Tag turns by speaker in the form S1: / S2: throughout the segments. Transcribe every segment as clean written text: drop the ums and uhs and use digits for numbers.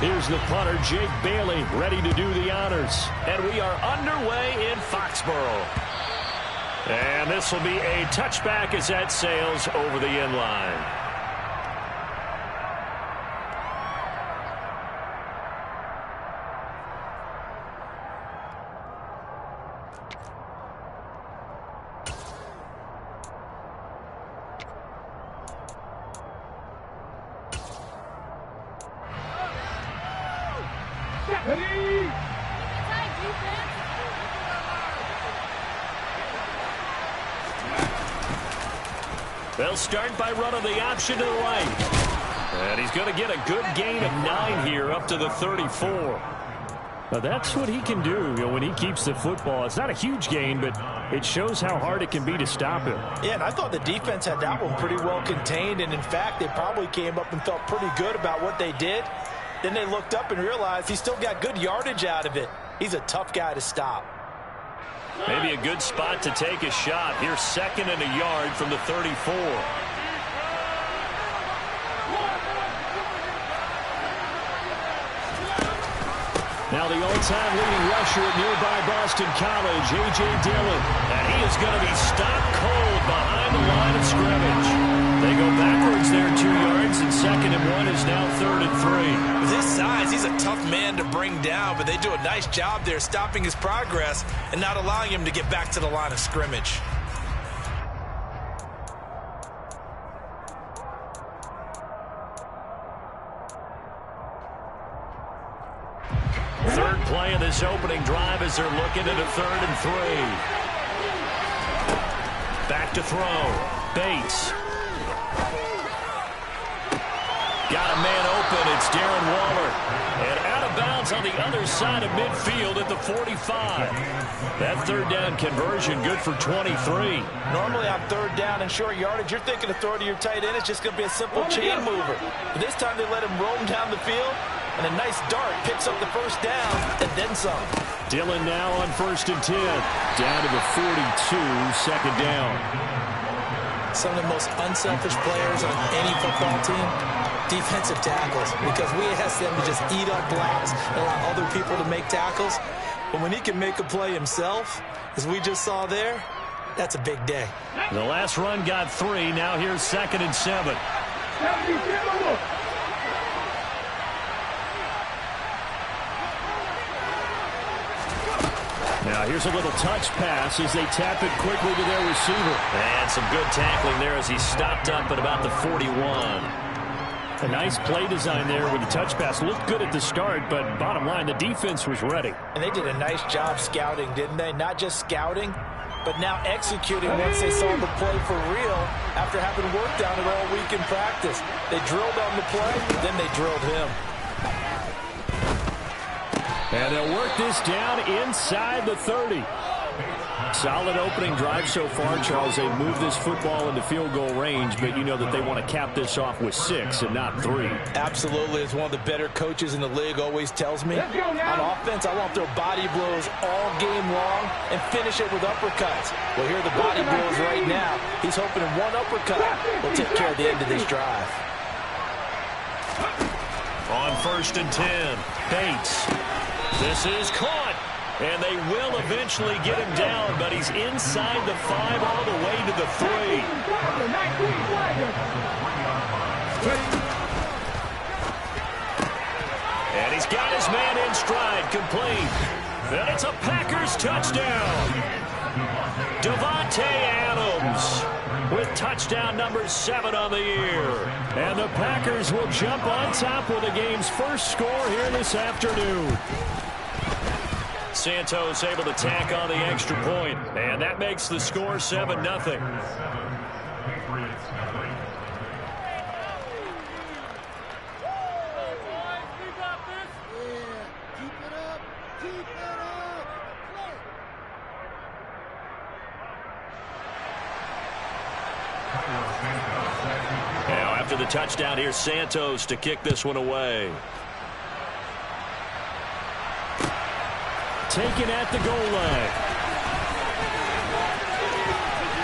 S1: Here's the punter, Jake Bailey, ready to do the honors. And we are underway in Foxborough. And this will be a touchback as that sails over the end line. They'll start by running the option to the right. And he's going to get a good gain of 9 here up to the 34. Now that's what he can do, when he keeps the football. It's not a huge gain, but it shows how hard it can be to stop him.
S2: Yeah, and I thought the defense had that one pretty well contained. And, in fact, they probably came up and felt pretty good about what they did. Then they looked up and realized he still got good yardage out of it. He's a tough guy to stop.
S1: Maybe a good spot to take a shot. Here's 2nd and a yard from the 34. Now the all-time leading rusher at nearby Boston College, A.J. Dillon. And he is going to be stopped cold behind the line of scrimmage. They go backwards there 2 yards, and 2nd and 1 is now 3rd and 3.
S2: With his size, he's a tough man to bring down, but they do a nice job there stopping his progress and not allowing him to get back to the line of scrimmage.
S1: Third play of this opening drive as they're looking at a 3rd and 3. Back to throw. Bates. Got a man open. It's Darren Waller. And out of bounds on the other side of midfield at the 45. That 3rd down conversion good for 23.
S2: Normally on 3rd down and short yardage, you're thinking of throw to your tight end. It's just going to be a simple chain mover. But this time they let him roam down the field. And a nice dart picks up the 1st down and then some.
S1: Dillon now on 1st and 10. Down to the 42, 2nd down.
S2: Some of the most unselfish players on any football team, defensive tackles. Because we ask them to just eat up blocks and allow other people to make tackles. But when he can make a play himself, as we just saw there, that's a big day.
S1: The last run got 3. Now here's 2nd and 7. Now here's a little touch pass as they tap it quickly to their receiver. And some good tackling there as he stopped up at about the 41. A nice play design there with the touch pass. Looked good at the start, but bottom line, the defense was ready.
S2: And they did a nice job scouting, didn't they? Not just scouting, but now executing once they saw the play for real after having worked on it all week in practice. They drilled on the play, then they drilled him.
S1: And they'll work this down inside the 30. Solid opening drive so far, Charles. They move this football into field goal range, but you know that they want to cap this off with 6 and not 3.
S2: Absolutely. As one of the better coaches in the league always tells me, on offense, I want to throw body blows all game long and finish it with uppercuts. Well, here are the body blows right now. He's hoping one uppercut will take care of the end of this drive.
S1: On 1st and 10, Bates. This is caught, and they will eventually get him down, but he's inside the 5 all the way to the 3. And he's got his man in stride, complete. And it's a Packers touchdown. Devontae Adams with touchdown number 7 on the year. And the Packers will jump on top with the game's first score here this afternoon. Santos able to tack on the extra point, and that makes the score 7-0. Now after the touchdown, here's Santos to kick this one away. Taken at the goal line.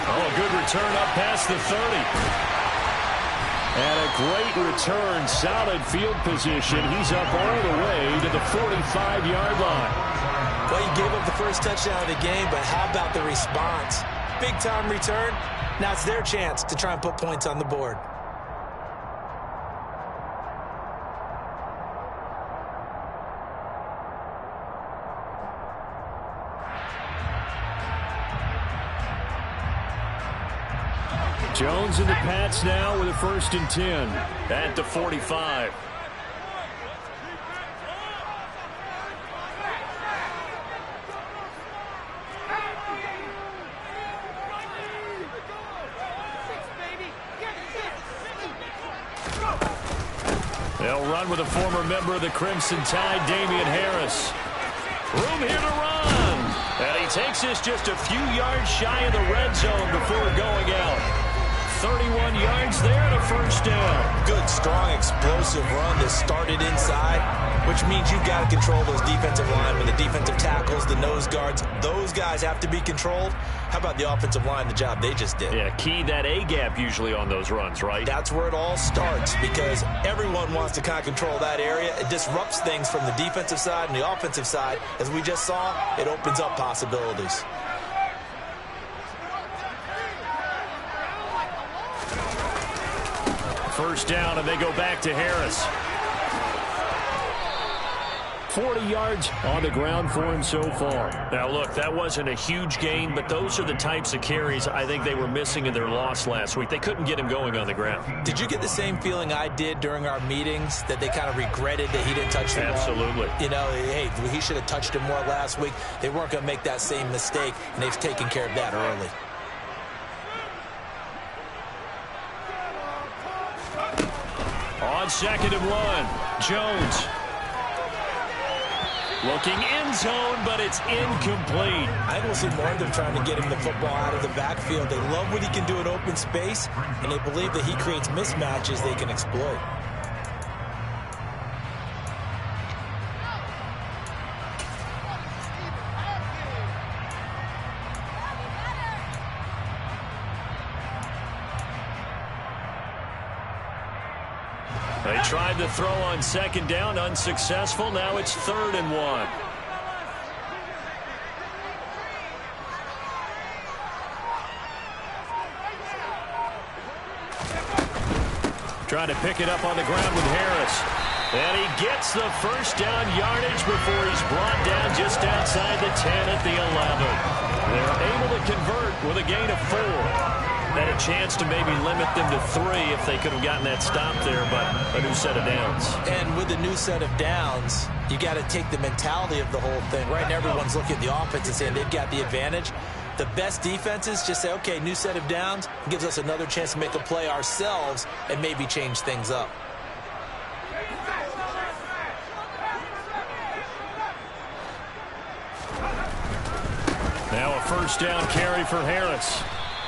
S1: Oh, a good return up past the 30. And a Great return, solid field position. He's up all the way to the 45-yard line.
S2: Well, he gave up the first touchdown of the game, but how about the response? Big-time return. Now it's their chance to try and put points on the board.
S1: Jones and the Pats now with a 1st and 10 at the 45. They'll run with a former member of the Crimson Tide, Damian Harris. Room here to run. And he takes this just a few yards shy of the red zone before going out. 31 yards there and a 1st down.
S2: Good, strong, explosive run that started inside, which means you've got to control those defensive linemen, the defensive tackles, the nose guards. Those guys have to be controlled. How about the offensive line, the job they just did?
S1: Yeah, key that A-gap usually on those runs, right?
S2: That's where it all starts because everyone wants to kind of control that area. It disrupts things from the defensive side and the offensive side. As we just saw, it opens up possibilities.
S1: First down, and they go back to Harris. 40 yards on the ground for him so far. Now, look, that wasn't a huge gain, but those are the types of carries I think they were missing in their loss last week. They couldn't get him going on the ground.
S2: Did you get the same feeling I did during our meetings, that they kind of regretted that he didn't touch the ball?
S1: Absolutely.
S2: You know, hey, he should have touched him more last week. They weren't going to make that same mistake, and they've taken care of that early.
S1: On 2nd and 1, Jones. Looking end zone, but it's incomplete.
S2: I will see more of them trying to get him the football out of the backfield. They love what he can do in open space, and they believe that he creates mismatches they can exploit.
S1: They tried to throw on 2nd down, unsuccessful. Now it's 3rd and 1. Trying to pick it up on the ground with Harris. And he gets the 1st down yardage before he's brought down just outside the 10 at the 11. They're able to convert with a gain of 4. Had a chance to maybe limit them to 3 if they could have gotten that stop there, but a new set of downs.
S2: And with a new set of downs, you got to take the mentality of the whole thing. Right now, everyone's looking at the offense and saying they've got the advantage. The best defenses just say, okay, new set of downs, gives us another chance to make a play ourselves and maybe change things up.
S1: Now a 1st down carry for Harris.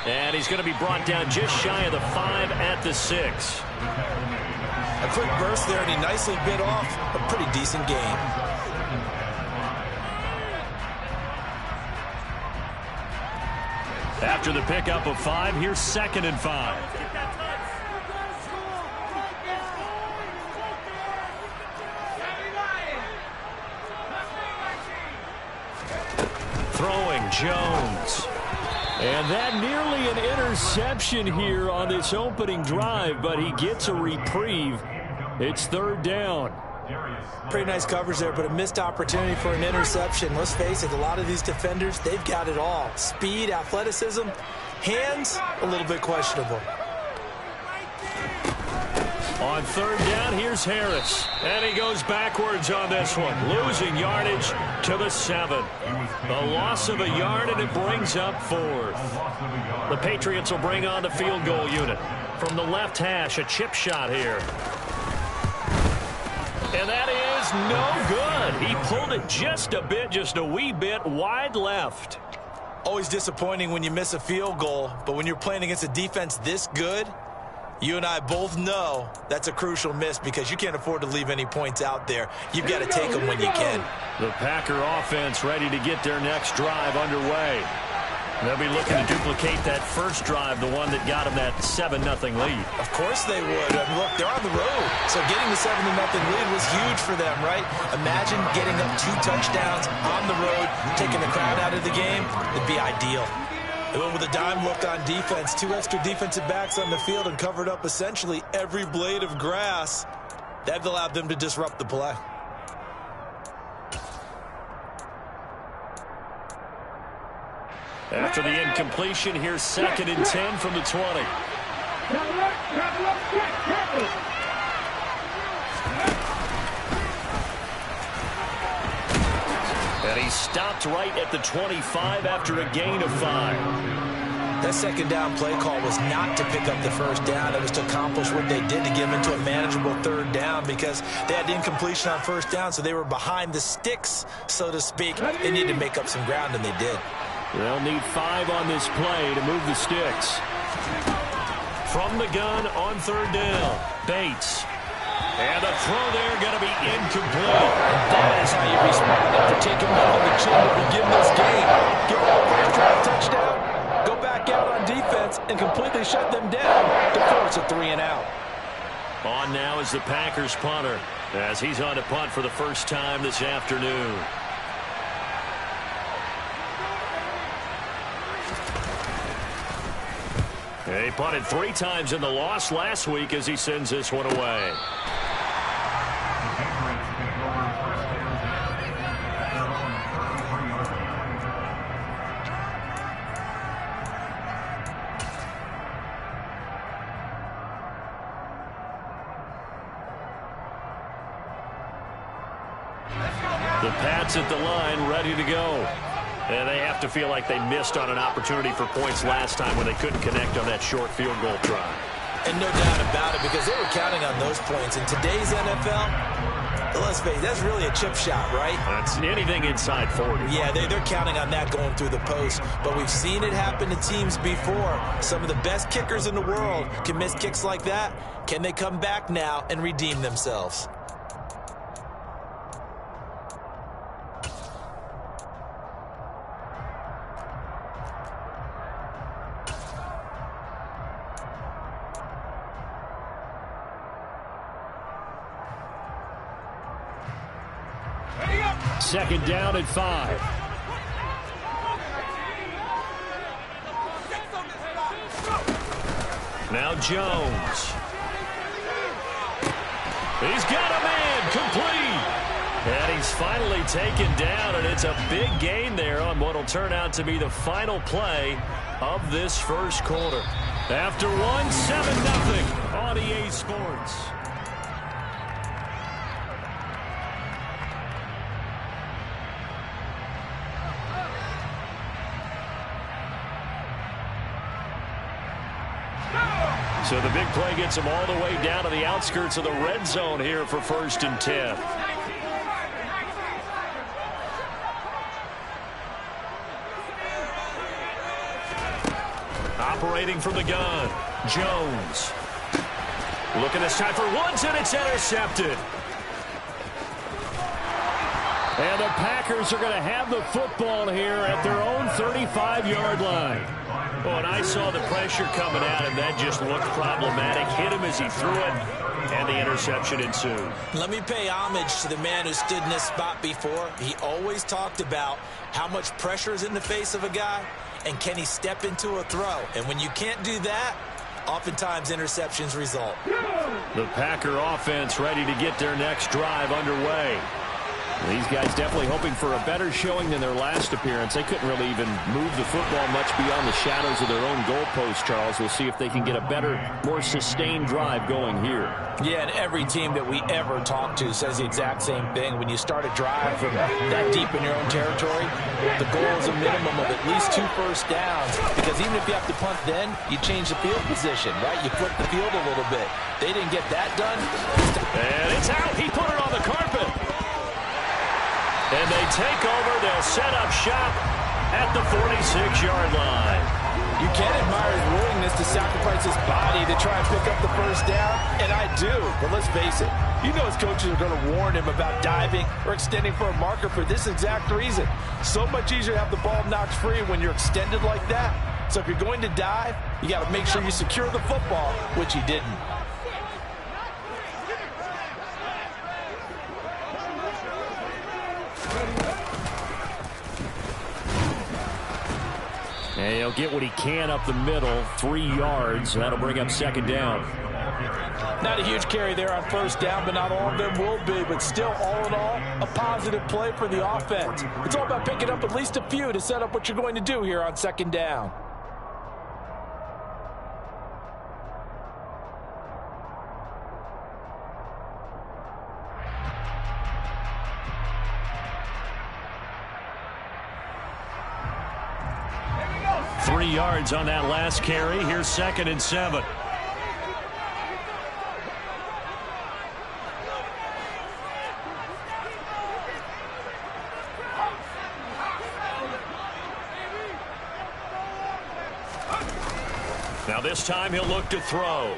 S1: And he's going to be brought down just shy of the 5 at the 6.
S2: A quick burst there, and he nicely bit off a pretty decent gain.
S1: After the pickup of 5, here's 2nd and 5. Throwing Jones. And that nearly an interception here on this opening drive, but he gets a reprieve. It's 3rd down.
S2: Pretty nice coverage there, but a missed opportunity for an interception. Let's face it, a lot of these defenders, they've got it all. Speed, athleticism, hands, a little bit questionable.
S1: On 3rd down, here's Harris. And he goes backwards on this one, losing yardage to the 7. A loss of a yard, and it brings up 4th. The Patriots will bring on the field goal unit. From the left hash, a chip shot here. And that is no good. He pulled it just a bit, just a wee bit wide left.
S2: Always disappointing when you miss a field goal, but when you're playing against a defense this good, you and I both know that's a crucial miss because you can't afford to leave any points out there. You've got to take them when you can.
S1: The Packer offense ready to get their next drive underway. They'll be looking to duplicate that first drive, the one that got them that 7-0 lead.
S2: Of course they would. I mean, look, they're on the road. So getting the 7-0 lead was huge for them, right? Imagine getting up 2 touchdowns on the road, taking the crowd out of the game. It'd be ideal. They went with a dime look on defense. 2 extra defensive backs on the field and covered up essentially every blade of grass. That allowed them to disrupt the play.
S1: After the incompletion, here's 2nd and 10 from the 20. And he stopped right at the 25 after a gain of 5.
S2: That 2nd down play call was not to pick up the 1st down. It was to accomplish what they did, to get them into a manageable 3rd down, because they had incompletion on 1st down, so they were behind the sticks, so to speak. They needed to make up some ground, and they did.
S1: They'll need 5 on this play to move the sticks. From the gun on 3rd down, Bates. And the throw there going to be incomplete.
S2: That is how you respond after taking one on the chin to begin this game. Give up first drive touchdown, go back out on defense, and completely shut them down to force a 3-and-out.
S1: On now is the Packers punter, as he's on to punt for the first time this afternoon. He punted 3 times in the loss last week as he sends this one away. The Pats at the line, ready to go. And they have to feel like they missed on an opportunity for points last time when they couldn't connect on that short field goal try.
S2: And no doubt about it, because they were counting on those points. In today's NFL, let's face it, that's really a chip shot, right?
S1: That's anything inside 40.
S2: Yeah, they're counting on that going through the post. But we've seen it happen to teams before. Some of the best kickers in the world can miss kicks like that. Can they come back now and redeem themselves?
S1: Second down at 5. Now Jones. He's got a man complete. And he's finally taken down, and it's a big gain there on what will turn out to be the final play of this first quarter. After one, 7-0 on EA Sports. So the big play gets them all the way down to the outskirts of the red zone here for 1st and 10. Operating from the gun, Jones. Looking this time for Woods, and it's intercepted. And the Packers are going to have the football here at their own 35-yard line. Oh, and I saw the pressure coming at him. That just looked problematic. Hit him as he threw it, and the interception ensued.
S2: Let me pay homage to the man who stood in this spot before. He always talked about how much pressure is in the face of a guy, and can he step into a throw. And when you can't do that, oftentimes interceptions result.
S1: The Packer offense ready to get their next drive underway. These guys definitely hoping for a better showing than their last appearance. They couldn't really even move the football much beyond the shadows of their own goalpost, Charles. We'll see if they can get a better, more sustained drive going here.
S2: Yeah, and every team that we ever talk to says the exact same thing. When you start a drive from that deep in your own territory, the goal is a minimum of at least 2 first downs, because even if you have to punt then, you change the field position, right? You flip the field a little bit. They didn't get that done.
S1: And it's out. He put it on the carpet. And they take over. They'll set up shop at the 46-yard line.
S2: You can admire his willingness to sacrifice his body to try and pick up the first down, and I do. But let's face it, you know his coaches are going to warn him about diving or extending for a marker for this exact reason. So much easier to have the ball knocked free when you're extended like that. So if you're going to dive, you got to make sure you secure the football, which he didn't.
S1: And he'll get what he can up the middle, 3 yards. That'll bring up second down.
S2: Not a huge carry there on first down, but not all of them will be. But still, all in all, a positive play for the offense. It's all about picking up at least a few to set up what you're going to do here on second down.
S1: Yards on that last carry. Here's 2nd and 7. Now this time he'll look to throw.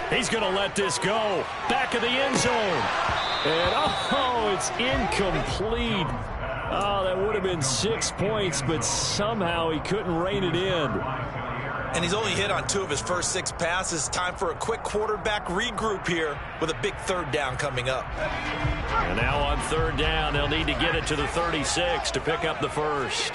S1: He's going to let this go. Back of the end zone. And oh, it's incomplete. Oh, that would have been 6 points, but somehow he couldn't rein it in.
S2: And he's only hit on 2 of his first 6 passes. Time for a quick quarterback regroup here with a big third down coming up.
S1: And now on third down, they'll need to get it to the 36 to pick up the first.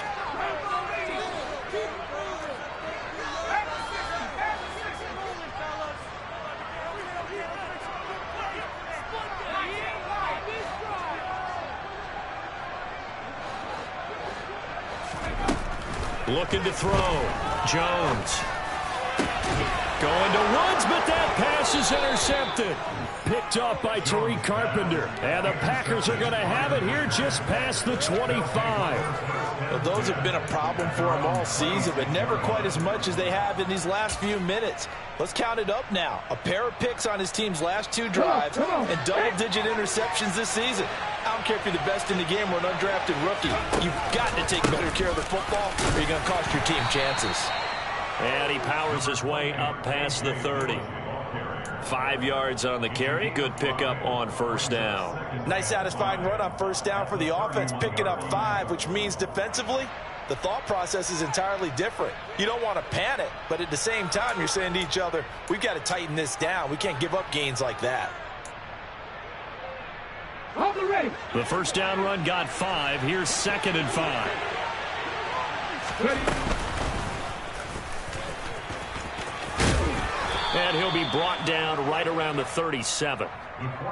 S1: Looking to throw. Jones. Going to Woods, but that pass is intercepted. Picked off by Tariq Carpenter. And the Packers are going to have it here just past the 25.
S2: Well, those have been a problem for them all season, but never quite as much as they have in these last few minutes. Let's count it up now. A pair of picks on his team's last 2 drives and double-digit interceptions this season. I don't care if you're the best in the game or an undrafted rookie. You've got to take better care of the football or you're going to cost your team chances.
S1: And he powers his way up past the 30. 5 yards on the carry. Good pickup on first down.
S2: Nice satisfying run on first down for the offense, picking up 5, which means defensively, the thought process is entirely different. You don't want to panic, but at the same time, you're saying to each other, we've got to tighten this down. We can't give up gains like that.
S1: The first down run got 5. Here's 2nd and 5. And he'll be brought down right around the 37.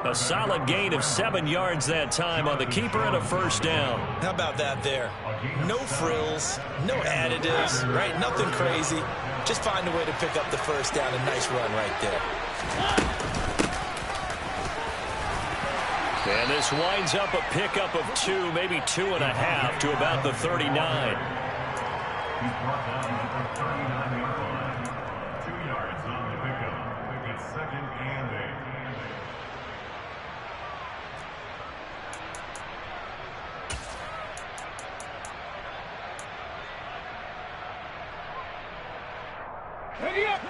S1: A solid gain of 7 yards that time on the keeper and a first down.
S2: How about that there? No frills, no additives, right? Nothing crazy. Just find a way to pick up the first down. A nice run right there.
S1: And this winds up a pickup of 2, maybe 2.5 to about the 39.
S3: He's brought down at the 39-yard line. 2 yards on the pickup. It's 2nd and 8.
S4: Ready up!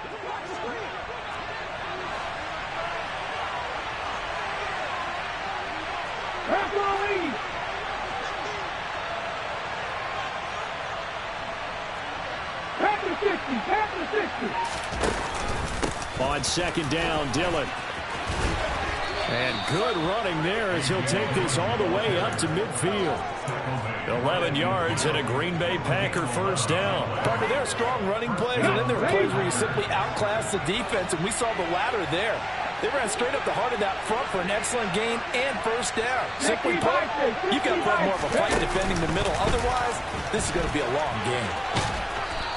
S1: On second down, Dillon. And good running there as he'll take this all the way up to midfield. 11 yards and a Green Bay Packer first down.
S2: Partner, there are strong running plays, and then there are plays where you simply outclass the defense, and we saw the latter there. They ran straight up the heart of that front for an excellent gain and first down. Simply put, you've got to put more of a fight defending the middle. Otherwise, this is going to be a long game.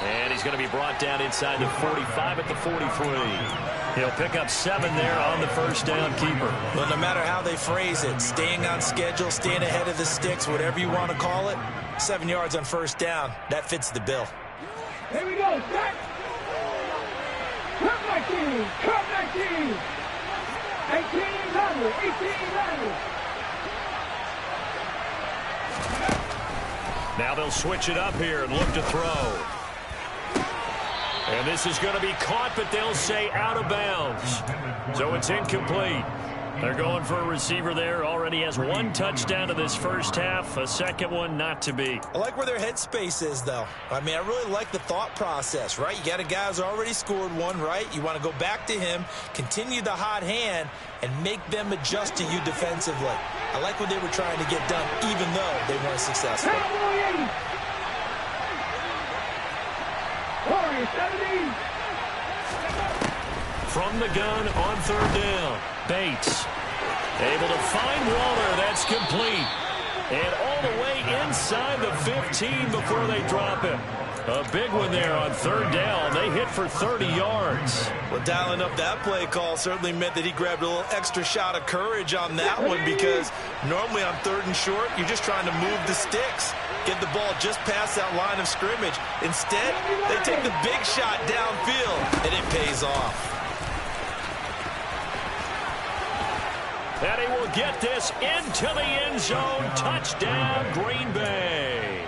S1: And he's going to be brought down inside the 45 at the 43. He'll pick up 7 there on the first down keeper.
S2: Well, no matter how they phrase it, staying on schedule, staying ahead of the sticks, whatever you want to call it, 7 yards on first down, that fits the bill.
S4: Here we go, set. Come back in, come back in. 1800, 1800.
S1: Now they'll switch it up here and look to throw. And this is going to be caught, but they'll say out of bounds. So it's incomplete. They're going for a receiver there. Already has one touchdown to this first half. A second one not to be.
S2: I like where their headspace is, though. I mean, I really like the thought process, right? You got a guy who's already scored one, right? You want to go back to him, continue the hot hand, and make them adjust to you defensively. I like what they were trying to get done, even though they weren't successful.
S1: From the gun on third down, Bates able to find Waller. That's complete. And all the way inside the 15 before they drop it. A big one there on third down. They hit for 30 yards.
S2: Well, dialing up that play call certainly meant that he grabbed a little extra shot of courage on that one, because normally on third and short, you're just trying to move the sticks, get the ball just past that line of scrimmage. Instead, they take the big shot downfield, and it pays off.
S1: And he will get this into the end zone. Touchdown, Green Bay.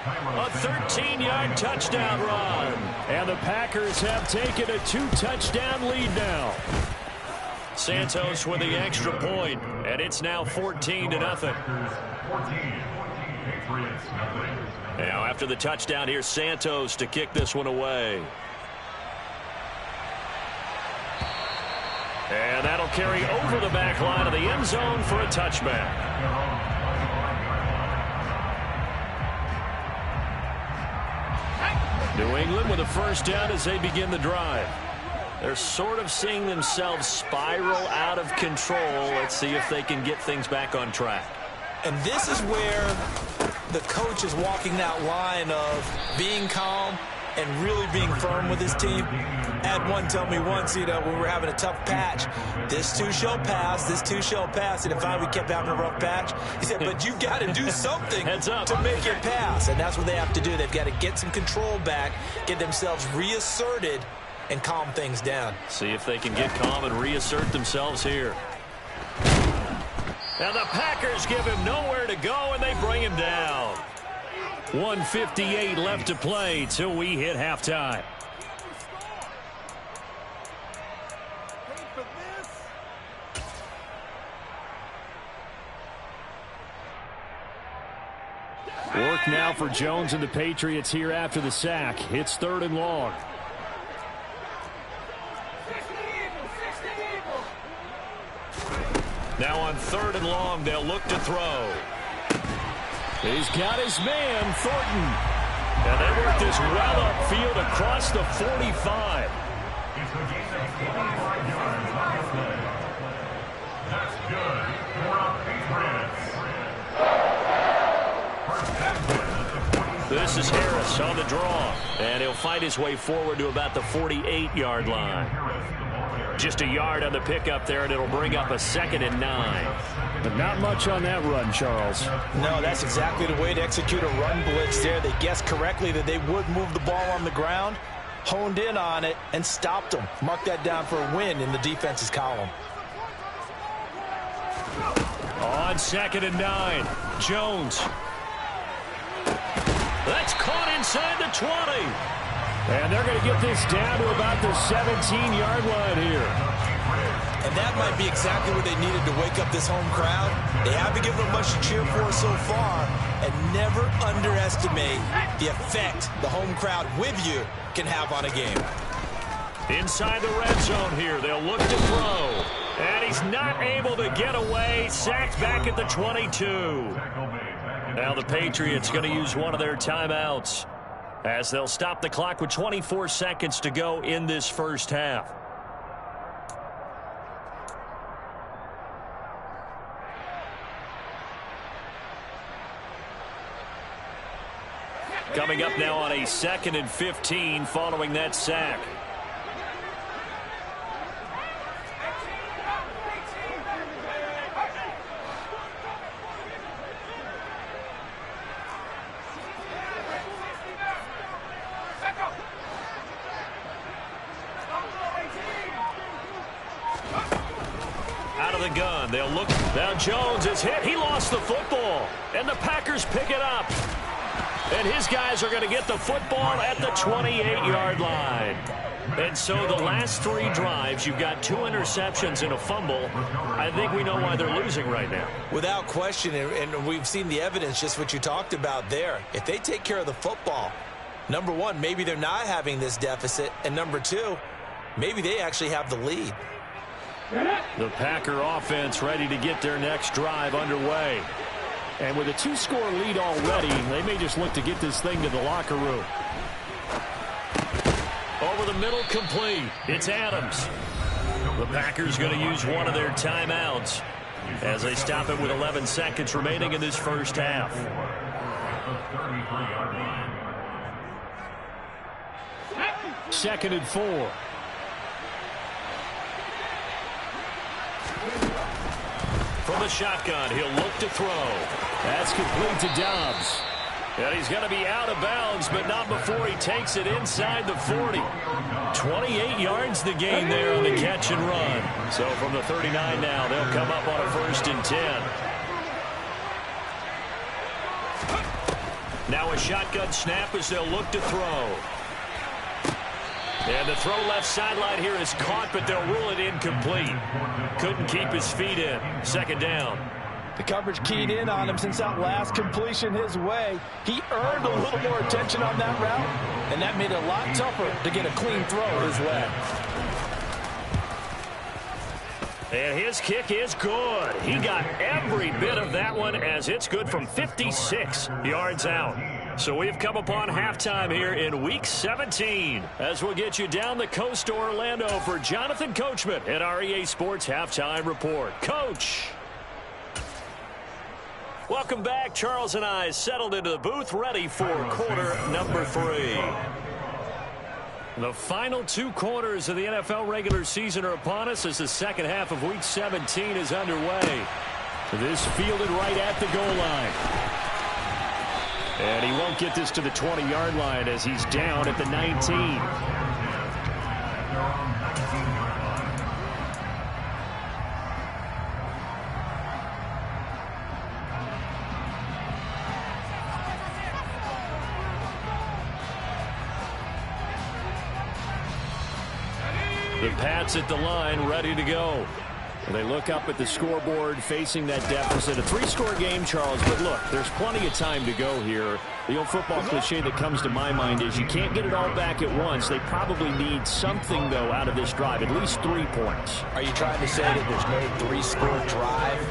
S1: A 13-yard touchdown run. And the Packers have taken a 2-touchdown lead now. Santos with the extra point, and it's now 14-0. Now after the touchdown, here's Santos to kick this one away. And that'll carry over the back line of the end zone for a touchback. New England with a first down as they begin the drive. They're sort of seeing themselves spiral out of control. Let's see if they can get things back on track.
S2: And this is where the coach is walking that line of being calm and really being firm with his team. Had one tell me once, when we were having a tough patch, this too shall pass, this too shall pass. And if we kept having a rough patch, he said, but you got to do something to make it pass. And that's what they have to do. They've got to get some control back, get themselves reasserted, and calm things down.
S1: See if they can get calm and reassert themselves here. Now the Packers give him nowhere to go, and they bring him down. 1:58 left to play till we hit halftime. Work now for Jones and the Patriots here after the sack. It's third and long. Now on third and long, they'll look to throw. He's got his man, Thornton. And they work this well upfield across the 45.
S3: That's good for Patriots.
S1: This is Harris on the draw. And he'll fight his way forward to about the 48-yard line. Just a yard on the pickup there, and it'll bring up a 2nd and 9. But not much on that run, Charles.
S2: No, that's exactly the way to execute a run blitz there. They guessed correctly that they would move the ball on the ground, honed in on it, and stopped them. Mark that down for a win in the defense's column.
S1: On 2nd and 9, Jones. That's caught inside the 20. And they're going to get this down to about the 17-yard line here.
S2: And that might be exactly what they needed to wake up this home crowd. They haven't given them much to cheer for so far, and never underestimate the effect the home crowd with you can have on a game.
S1: Inside the red zone here, they'll look to throw. And he's not able to get away. Sacked back at the 22. Now the Patriots going to use one of their timeouts, as they'll stop the clock with 24 seconds to go in this first half. Coming up now on a 2nd and 15 following that sack. Out of the gun, they'll look. Now Jones is hit. He lost the football, and the Packers pick it up. And his guys are going to get the football at the 28-yard line. And so the last 3 drives, you've got 2 interceptions and a fumble. I think we know why they're losing right now.
S2: Without question, and we've seen the evidence, just what you talked about there. If they take care of the football, number one, maybe they're not having this deficit. And number two, maybe they actually have the lead.
S1: The Packer offense ready to get their next drive underway. And with a 2-score lead already, they may just look to get this thing to the locker room. Over the middle, complete. It's Adams. The Packers going to use one of their timeouts as they stop it with 11 seconds remaining in this first half. 2nd and 4. From the shotgun, he'll look to throw. That's complete to Dobbs. And he's going to be out of bounds, but not before he takes it inside the 40. 28 yards the gain there on the catch and run. So from the 39 now, they'll come up on a 1st and 10. Now a shotgun snap as they'll look to throw. And the throw left sideline here is caught, but they'll rule it incomplete. Couldn't keep his feet in. 2nd down.
S5: The coverage keyed in on him since that last completion his way. He earned a little more attention on that route, and that made it a lot tougher to get a clean throw his way.
S1: And his kick is good. He got every bit of that one as it's good from 56 yards out. So we've come upon halftime here in Week 17 as we'll get you down the coast to Orlando for Jonathan Coachman at our EA Sports Halftime Report. Coach. Welcome back. Charles and I settled into the booth ready for quarter number 3. The final 2 quarters of the NFL regular season are upon us as the second half of Week 17 is underway. This fielded right at the goal line. And he won't get this to the 20-yard line as he's down at the 19. The Pats at the line, ready to go. They look up at the scoreboard, facing that deficit. A 3-score game, Charles, but look, there's plenty of time to go here. The old football cliche that comes to my mind is you can't get it all back at once. They probably need something, though, out of this drive, at least 3 points.
S2: Are you trying to say that there's no 3-score drive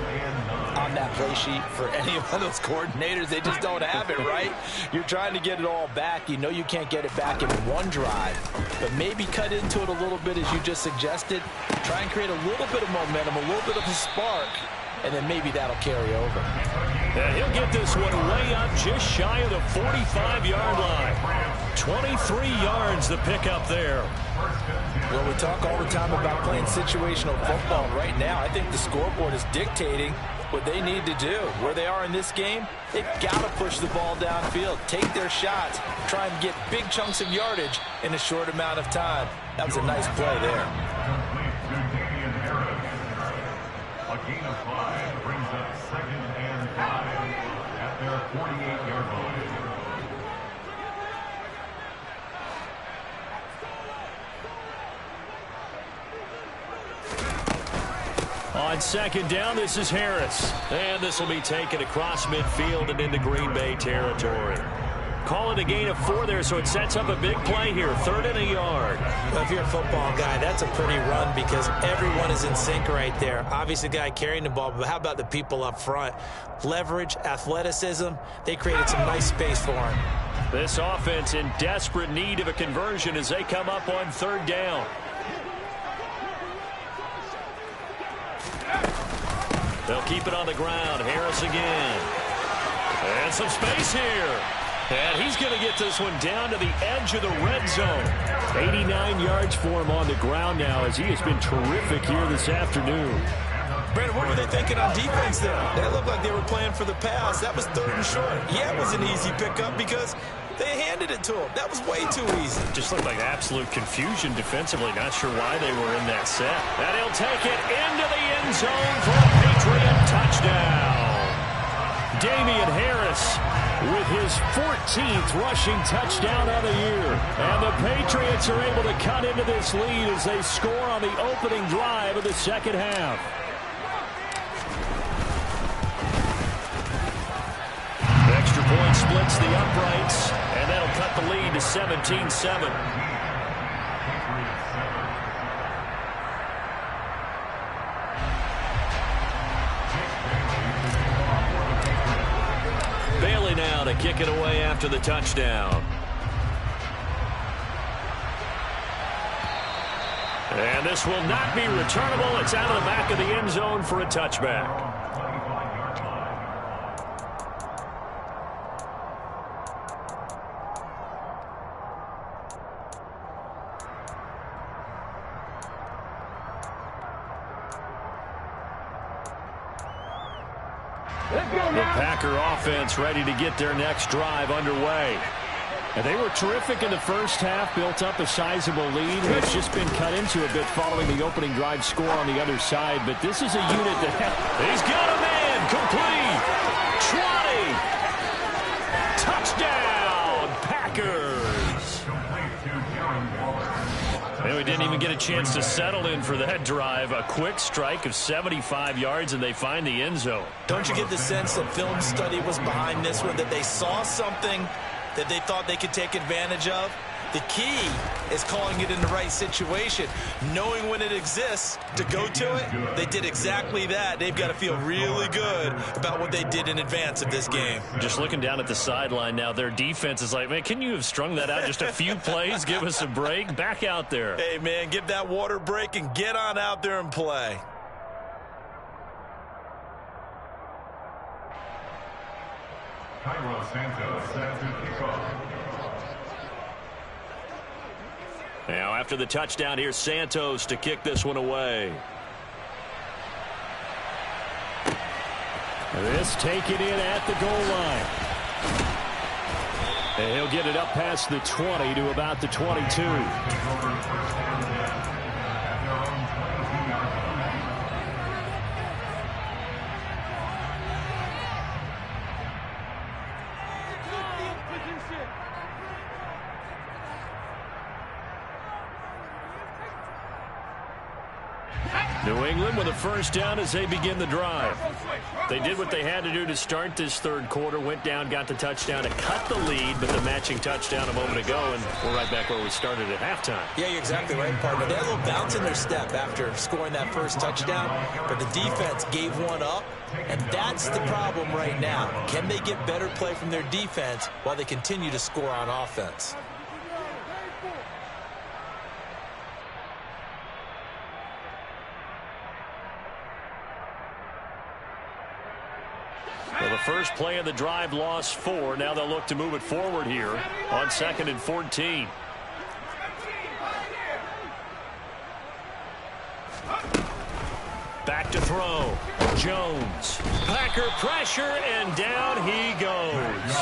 S2: on that play sheet for any one of those coordinators? They just don't have it, right? You're trying to get it all back. You know you can't get it back in one drive, but maybe cut into it a little bit as you just suggested. Try and create a little bit of momentum, a little bit of a spark, and then maybe that'll carry over.
S1: And he'll get this one way up just shy of the 45-yard line. 23 yards the pickup there.
S2: Well, we talk all the time about playing situational football. Right now, I think the scoreboard is dictating what they need to do. Where they are in this game, they've got to push the ball downfield, take their shots, try and get big chunks of yardage in a short amount of time. That was a nice play there.
S3: A gain of 5 brings up 2nd and 5 at their 48-yard line.
S1: On 2nd down, this is Harris. And this will be taken across midfield and into Green Bay territory. Call it a gain of 4 there, so it sets up a big play here. 3rd and a yard.
S2: Well, if you're a football guy, that's a pretty run because everyone is in sync right there. Obviously, the guy carrying the ball, but how about the people up front? Leverage, athleticism, they created some nice space for him.
S1: This offense in desperate need of a conversion as they come up on 3rd down. They'll keep it on the ground. Harris again. And some space here. And he's going to get this one down to the edge of the red zone. 89 yards for him on the ground now as he has been terrific here this afternoon.
S2: Brandon, what were they thinking on defense there? They looked like they were playing for the pass. That was 3rd and short. Yeah, it was an easy pickup because they handed it to him. That was way too easy.
S1: Just looked like absolute confusion defensively. Not sure why they were in that set. And he'll take it into the end zone for a Patriot touchdown. Damian Harris with his 14th rushing touchdown of the year. And the Patriots are able to cut into this lead as they score on the opening drive of the second half. Extra point splits the uprights, and that'll cut the lead to 17-7. Bailey now to kick it away after the touchdown. And this will not be returnable. It's out of the back of the end zone for a touchback. The Packer offense ready to get their next drive underway. And they were terrific in the first half, built up a sizable lead. It's just been cut into a bit following the opening drive score on the other side. But this is a unit that he's got a man complete. 20. Touchdown, Packers. And we didn't even get a chance to settle in for that drive. A quick strike of 75 yards, and they find the end zone.
S2: Don't you get the sense that film study was behind this one, that they saw something that they thought they could take advantage of? The key is calling it in the right situation, knowing when it exists to go to it. They did exactly that. They've got to feel really good about what they did in advance of this game.
S1: Just looking down at the sideline now, their defense is like, man, can you have strung that out just a few plays? Give us a break. Back out there.
S2: Hey, man, give that water break and get on out there and play.
S3: Cairo Santos set to kick off.
S1: Now after the touchdown, here's Santos to kick this one away. This taken in at the goal line. And he'll get it up past the 20 to about the 22. New England with a first down as they begin the drive. They did what they had to do to start this third quarter. Went down, got the touchdown to cut the lead, but the matching touchdown a moment ago, and we're right back where we started at halftime.
S2: Yeah, you're exactly right, partner. They had a little bounce in their step after scoring that first touchdown, but the defense gave one up, and that's the problem right now. Can they get better play from their defense while they continue to score on offense?
S1: Well, the first play of the drive lost 4. Now they'll look to move it forward here on 2nd and 14. Back to throw. Jones. Packer pressure, and down he goes.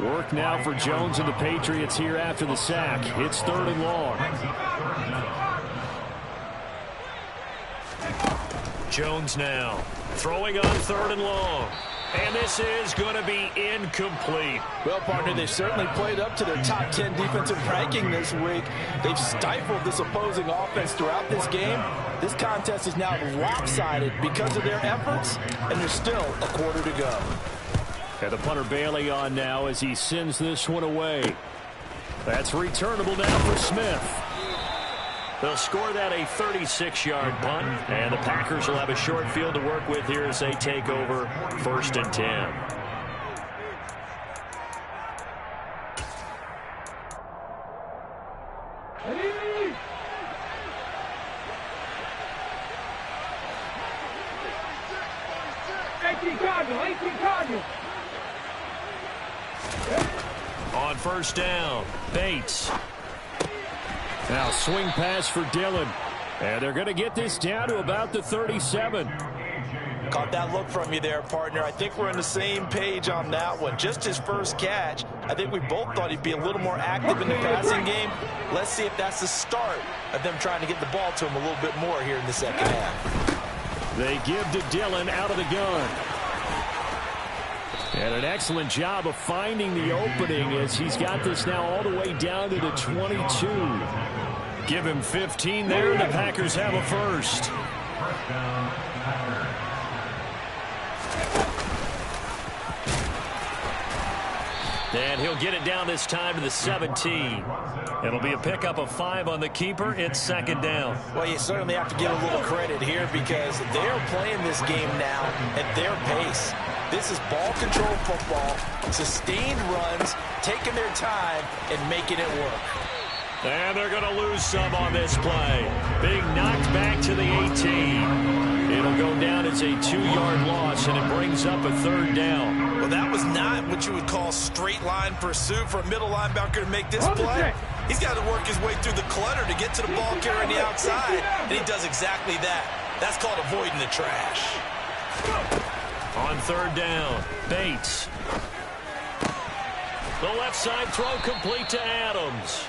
S1: Work now for Jones and the Patriots here after the sack. It's 3rd and long. Jones now throwing on 3rd and long. And this is going to be incomplete.
S5: Well, partner, they've certainly played up to their top 10 defensive ranking this week. They've stifled this opposing offense throughout this game. This contest is now lopsided because of their efforts, and there's still a quarter to go.
S1: And the punter Bailey on now as he sends this one away. That's returnable now for Smith. They'll score that a 36-yard punt, and the Packers will have a short field to work with here as they take over 1st and 10. On 1st down, Bates. Now swing pass for Dillon. And they're going to get this down to about the 37.
S2: Caught that look from you there, partner. I think we're on the same page on that one. Just his first catch. I think we both thought he'd be a little more active in the passing game. Let's see if that's the start of them trying to get the ball to him a little bit more here in the second half.
S1: They give to Dillon out of the gun. And an excellent job of finding the opening as he's got this now all the way down to the 22. Give him 15 there, and the Packers have a first.
S3: First down, Packers.
S1: And he'll get it down this time to the 17. It'll be a pickup of 5 on the keeper. It's second down.
S5: Well, you certainly have to give a little credit here because they're playing this game now at their pace. This is ball control football, sustained runs, taking their time, and making it work.
S1: And they're going to lose some on this play. Being knocked back to the 18. It'll go down as a 2-yard loss, and it brings up a third down.
S5: Well, that was not what you would call straight line pursuit for a middle linebacker to make this play. He's got to work his way through the clutter to get to the ball carrier on the outside, and he does exactly that. That's called avoiding the trash.
S1: On third down, Bates. The left side throw complete to Adams.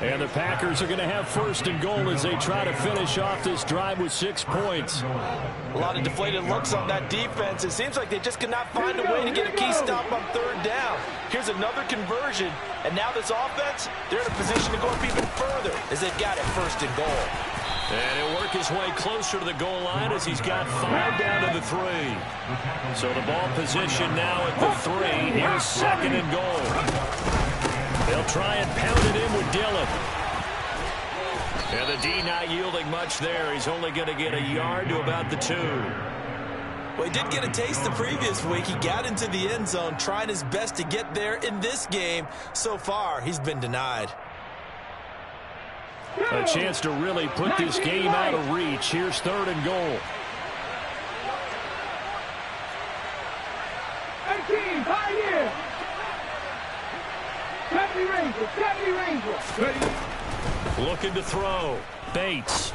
S1: And the Packers are going to have first and goal as they try to finish off this drive with 6 points.
S5: A lot of deflated looks on that defense. It seems like they just cannot find a way to get a key stop on third down. Here's another conversion, and now this offense, they're in a position to go up even further as they've got it first and goal.
S1: And he'll work his way closer to the goal line as he's got 5 down to the 3. So the ball position now at the 3. Here's second and goal. They'll try and pound it in with Dillon. And the D not yielding much there. He's only going to get a yard to about the 2.
S2: Well, he did get a taste the previous week. He got into the end zone, trying his best to get there in this game. So far, he's been denied.
S1: A chance to really put this game out of reach. Here's third and goal.
S4: 18, 5 years. 70 Rangers, 70 Rangers. Ready?
S1: Looking to throw. Bates.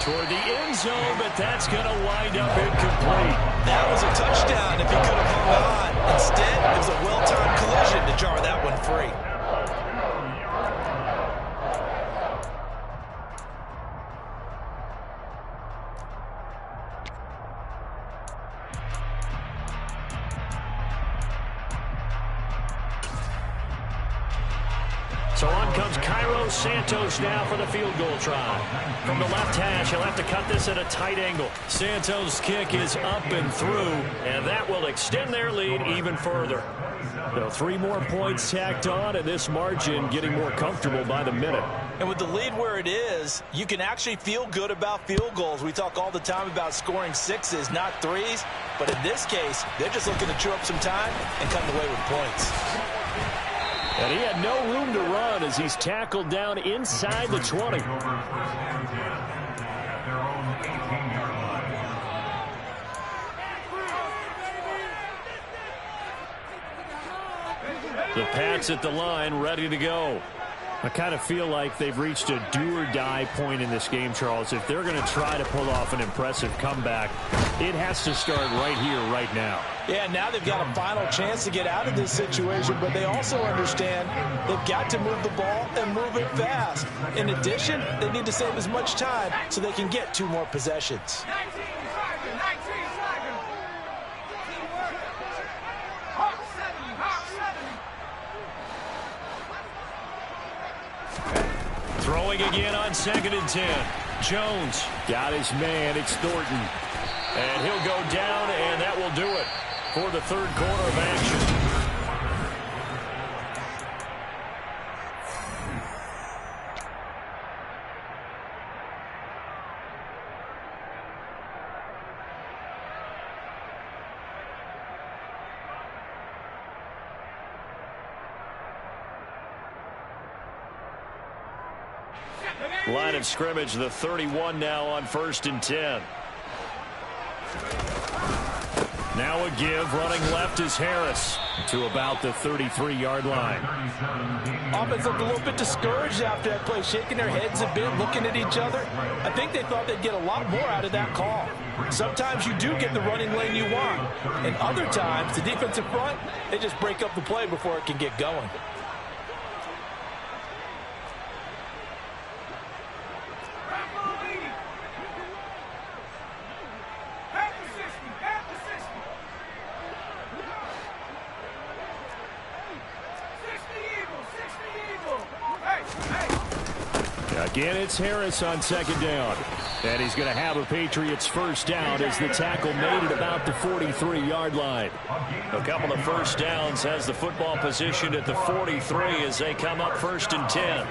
S1: Toward the end zone, but that's going to wind up incomplete.
S2: That was a touchdown if he could have hung on. Instead, it was a well-timed collision to jar that one free.
S1: So on comes Cairo Santos now for the field goal try. From the left hash, he'll have to cut this at a tight angle. Santos' kick is up and through, and that will extend their lead even further. So 3 more points tacked on, and this margin getting more comfortable by the minute.
S2: And with the lead where it is, you can actually feel good about field goals. We talk all the time about scoring 6s, not 3s. But in this case, they're just looking to chew up some time and come away with points.
S1: And he had no room to run as he's tackled down inside the 20. The Pats at the line, ready to go. I kind of feel like they've reached a do-or-die point in this game, Charles. If they're going to try to pull off an impressive comeback, it has to start right here, right now.
S2: Yeah, now they've got a final chance to get out of this situation, but they also understand they've got to move the ball and move it fast. In addition, they need to save as much time so they can get 2 more possessions.
S4: 19 Tiger, 19 Tiger. Hawk 70, Hawk 70.
S1: Throwing again on 2nd and 10. Jones got his man. It's Thornton. And he'll go down, and that will do it for the third quarter of action. Line of scrimmage, the 31 now on 1st and 10. Now a give, running left is Harris to about the 33-yard line.
S5: Offense looked a little bit discouraged after that play, shaking their heads a bit, looking at each other. I think they thought they'd get a lot more out of that call. Sometimes you do get the running lane you want, and other times, the defensive front, they just break up the play before it can get going.
S1: Again, it's Harris on second down. And he's going to have a Patriots first down as the tackle made it about the 43-yard line. A couple of first downs has the football positioned at the 43 as they come up 1st and 10.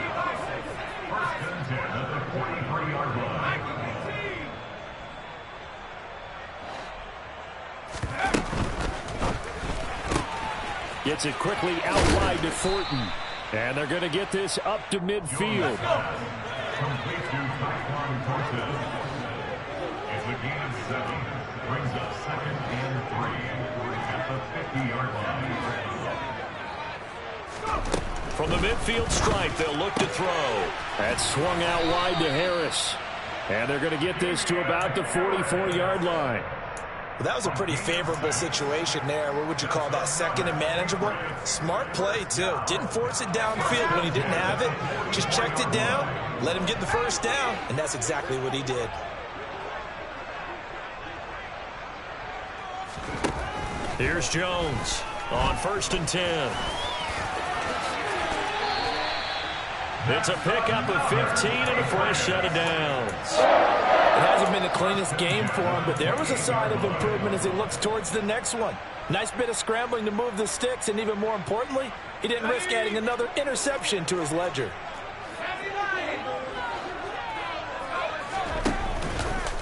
S1: Gets it quickly out wide to Thornton. And they're going to get this up to midfield.
S3: Complete to Tyquan Thornton. As the gain of 7 brings up 2nd and 3 at the 50-yard line.
S1: From the midfield stripe, they'll look to throw. That's swung out wide to Harris. And they're going to get this to about the 44-yard line.
S2: Well, that was a pretty favorable situation there. What would you call that? Second and manageable? Smart play, too. Didn't force it downfield when he didn't have it. Just checked it down, let him get the first down, and that's exactly what he did.
S1: Here's Jones on 1st and 10. It's a pickup of 15 and a fresh set of downs.
S5: It hasn't been the cleanest game for him, but there was a sign of improvement as he looks towards the next one. Nice bit of scrambling to move the sticks, and even more importantly, he didn't risk adding another interception to his ledger.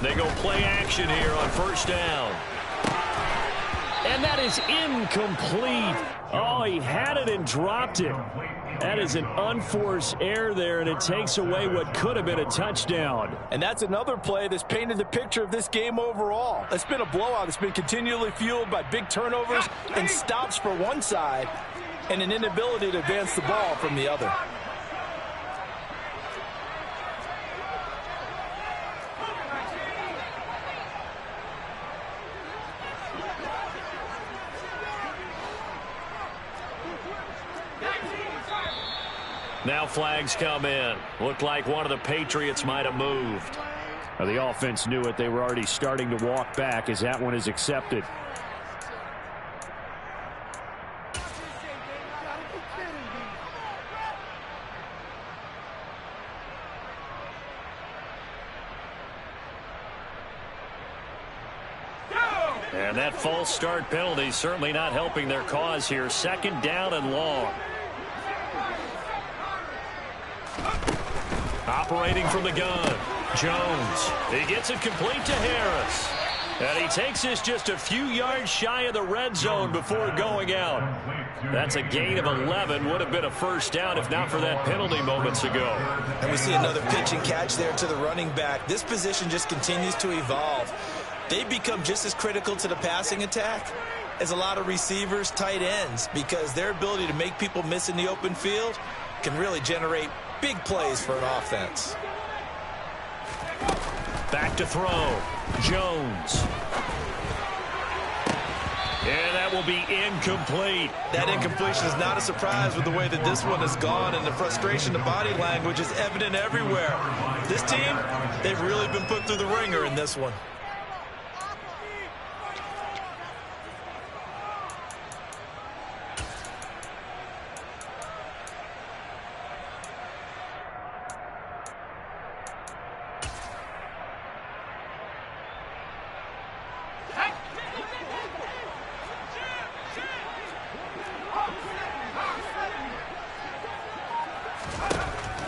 S1: They go play action here on 1st down. And that is incomplete. Oh, he had it and dropped it. That is an unforced error there, and it takes away what could have been a touchdown.
S5: And that's another play that's painted the picture of this game overall. It's been a blowout. It's been continually fueled by big turnovers and stops for one side and an inability to advance the ball from the other.
S1: Now flags come in. Looked like one of the Patriots might have moved. Now the offense knew it. They were already starting to walk back as that one is accepted. And that false start penalty certainly not helping their cause here. 2nd down and long. Operating from the gun, Jones. He gets it complete to Harris. And he takes this just a few yards shy of the red zone before going out. That's a gain of 11. Would have been a first down if not for that penalty moments ago.
S2: And we see another pitch and catch there to the running back. This position just continues to evolve. They've become just as critical to the passing attack as a lot of receivers, tight ends, because their ability to make people miss in the open field can really generate big plays for an offense.
S1: Back to throw. Jones. And that will be incomplete.
S2: That incompletion is not a surprise with the way that this one has gone, and the frustration, the body language is evident everywhere. This team, they've really been put through the ringer in this one.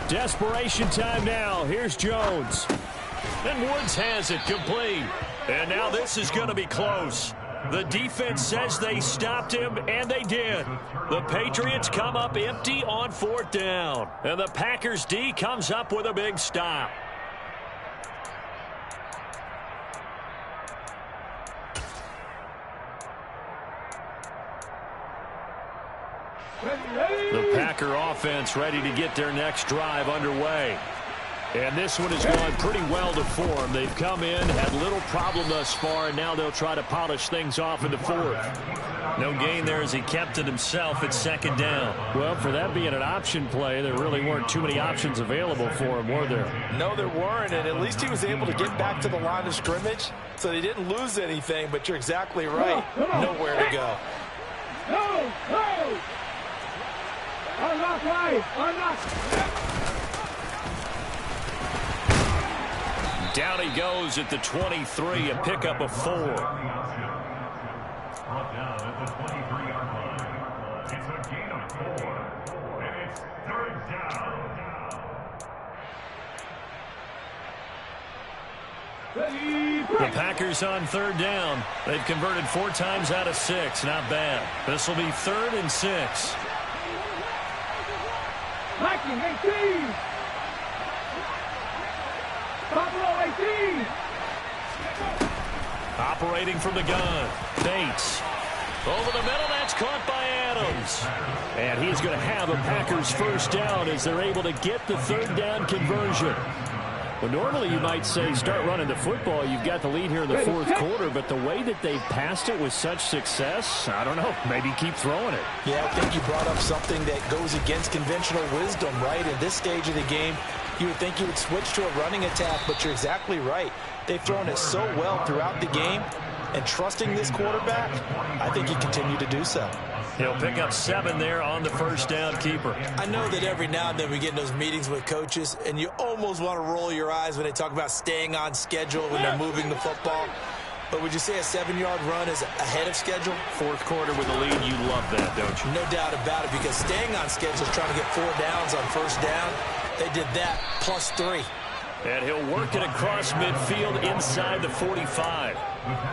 S1: Desperation time now. Here's Jones. And Woods has it complete. And now this is going to be close. The defense says they stopped him, and they did. The Patriots come up empty on 4th down. And the Packers D comes up with a big stop. The Packer offense ready to get their next drive underway. And this one has gone pretty well to form. They've come in, had little problem thus far, and now they'll try to polish things off in the 4th. No gain there as he kept it himself at 2nd down. Well, for that being an option play, there really weren't too many options available for him, were there?
S5: No, there weren't, and at least he was able to get back to the line of scrimmage, so they didn't lose anything, but you're exactly right. Nowhere to go.
S4: No! Unlock life! Unlock!
S1: Down he goes at the 23, a pickup of 4.
S3: Brought down at the 23-yard line. It's a gain of 4. And it's third down.
S1: The Packers on third down. They've converted 4 times out of 6. Not bad. This will be 3rd and 6.
S4: Viking 18. Buffalo 18.
S1: Operating from the gun. Bates. Over the middle, that's caught by Adams. And he's going to have a Packers first down as they're able to get the 3rd down conversion. Well, normally you might say start running the football. You've got the lead here in the 4th quarter, but the way that they've passed it with such success, I don't know, maybe keep throwing it.
S5: Yeah, I think you brought up something that goes against conventional wisdom, right? In this stage of the game, you would think you would switch to a running attack, but you're exactly right. They've thrown it so well throughout the game, and trusting this quarterback, I think you continue to do so.
S1: He'll pick up 7 there on the first down keeper.
S2: I know that every now and then we get in those meetings with coaches, and you almost want to roll your eyes when they talk about staying on schedule when they're moving the football. But would you say a 7-yard run is ahead of schedule?
S1: 4th quarter with a lead, you love that, don't you?
S2: No doubt about it, because staying on schedule is trying to get 4 downs on first down. They did that plus 3.
S1: And he'll work it across midfield inside the 45.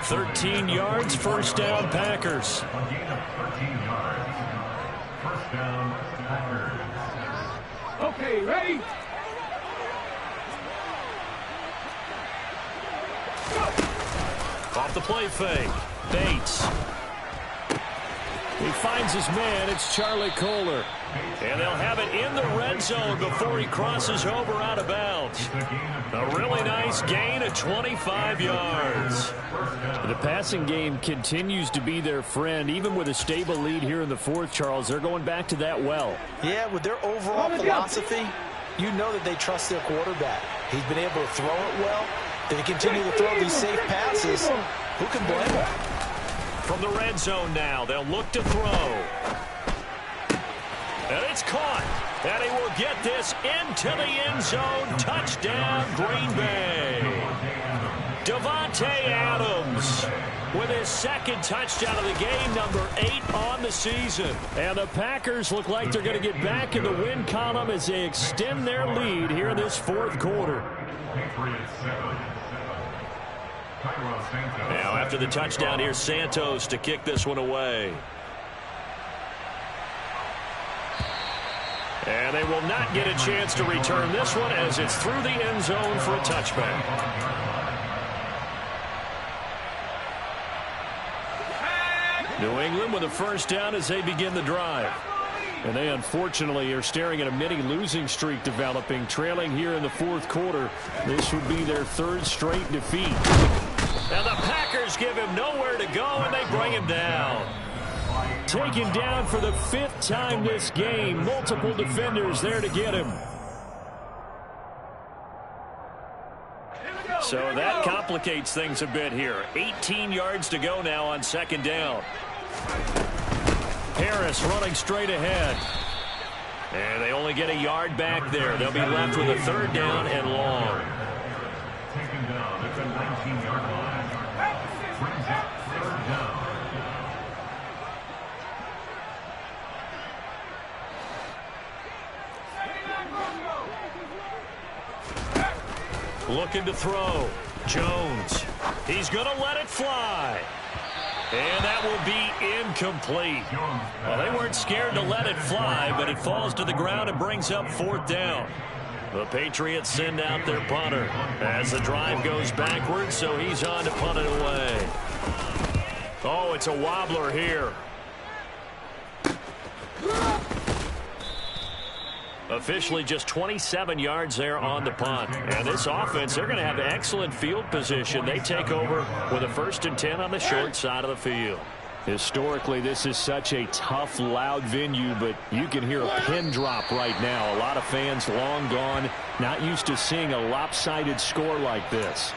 S1: 13 yards, first down, Packers.
S3: A gain of 13 yards. First down, Packers.
S4: Okay, ready?
S1: Off the play fake. Bates. He finds his man. It's Charlie Kohler. And they'll have it in the red zone before he crosses over out of bounds. A really nice gain of 25 yards. The passing game continues to be their friend. Even with a stable lead here in the 4th, Charles, they're going back to that well.
S5: Yeah, with their overall philosophy, you know that they trust their quarterback. He's been able to throw it well. They continue to throw these safe passes. Who can blame them?
S1: From the red zone now, they'll look to throw. And it's caught. And he will get this into the end zone. Touchdown, Green Bay. Davante Adams with his 2nd touchdown of the game, number 8 on the season. And the Packers look like they're going to get back in the win column as they extend their lead here in this 4th quarter. Now, after the touchdown, here's Santos to kick this one away. And they will not get a chance to return this one as it's through the end zone for a touchback. New England with a first down as they begin the drive. And they unfortunately are staring at a mini losing streak developing, trailing here in the 4th quarter. This would be their 3rd straight defeat. Now the Packers give him nowhere to go, and they bring him down. Taken down for the 5th time this game. Multiple defenders there to get him. So that complicates things a bit here. 18 yards to go now on 2nd down. Harris running straight ahead. And they only get a yard back there. They'll be left with a 3rd down and long.
S3: Taken down at the 19-yard line. Brings up 3rd down.
S1: Looking to throw. Jones. He's going to let it fly. And that will be incomplete. Well, they weren't scared to let it fly, but it falls to the ground and brings up 4th down. The Patriots send out their punter as the drive goes backwards, so he's on to punt it away. Oh, it's a wobbler here. Officially just 27 yards there on the punt. And this offense, they're going to have excellent field position. They take over with a 1st and 10 on the short side of the field. Historically, this is such a tough, loud venue, but you can hear a pin drop right now. A lot of fans long gone, not used to seeing a lopsided score like this.